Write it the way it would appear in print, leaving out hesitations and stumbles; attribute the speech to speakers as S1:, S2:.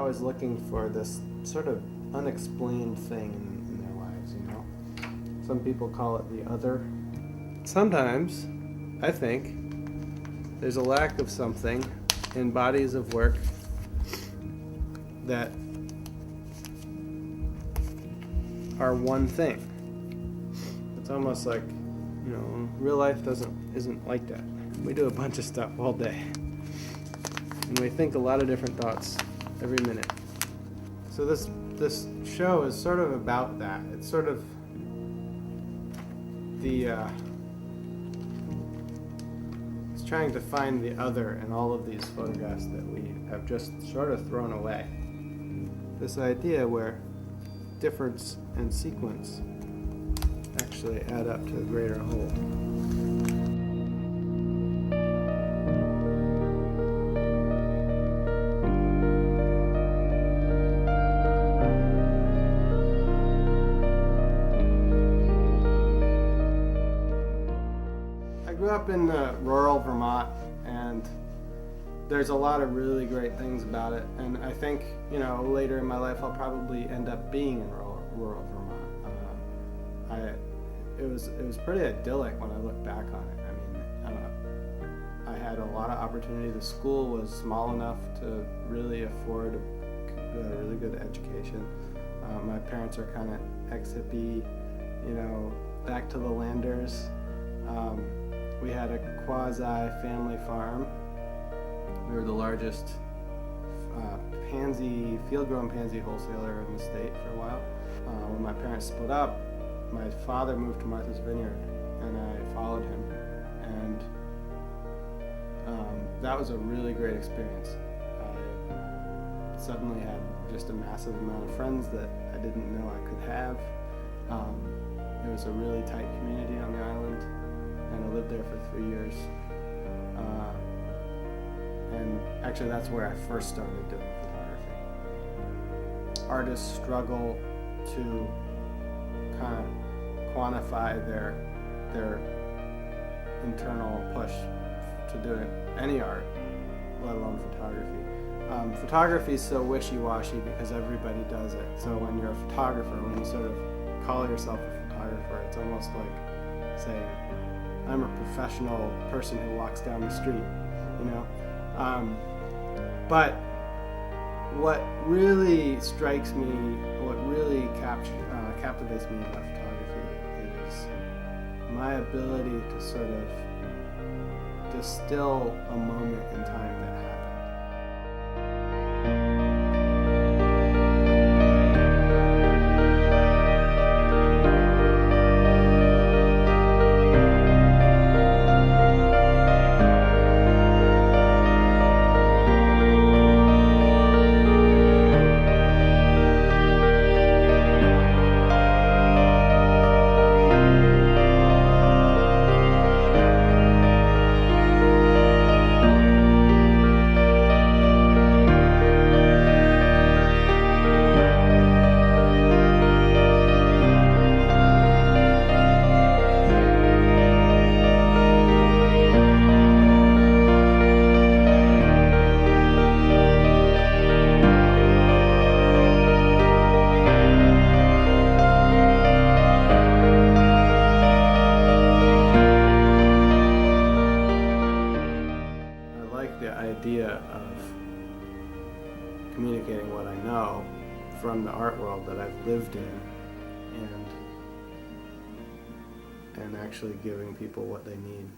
S1: always looking for this sort of unexplained thing in their lives, you know? Some people call it the other. Sometimes, I think, there's a lack of something in bodies of work that are one thing. It's almost like, you know, real life isn't like that. We do a bunch of stuff all day, and we think a lot of different thoughts every minute. So this show is sort of about that. It's sort of it's trying to find the other in all of these photographs that we have just sort of thrown away. This idea where difference and sequence actually add up to a greater whole. I grew up in rural Vermont, and there's a lot of really great things about it, and I think, you know, later in my life I'll probably end up being in rural Vermont. It was pretty idyllic when I look back on it. I mean, I had a lot of opportunity. The school was small enough to really afford a really good education. My parents are kind of ex-hippie, you know, back to the landers. We had a quasi-family farm. We were the largest field-grown pansy wholesaler in the state for a while. When my parents split up, my father moved to Martha's Vineyard, and I followed him. And that was a really great experience. I suddenly had just a massive amount of friends that I didn't know I could have. It was a really tight community on the island, and I lived there for 3 years. And actually that's where I first started doing photography. Artists struggle to kind of quantify their internal push to do any art, let alone photography. Photography is so wishy-washy because everybody does it. So when you're a photographer, when you sort of call yourself a photographer, it's almost like saying, I'm a professional person who walks down the street, you know? But what really strikes me, what really captivates me about photography is my ability to sort of distill a moment in time that happened. Idea of communicating what I know from the art world that I've lived in, and actually giving people what they need.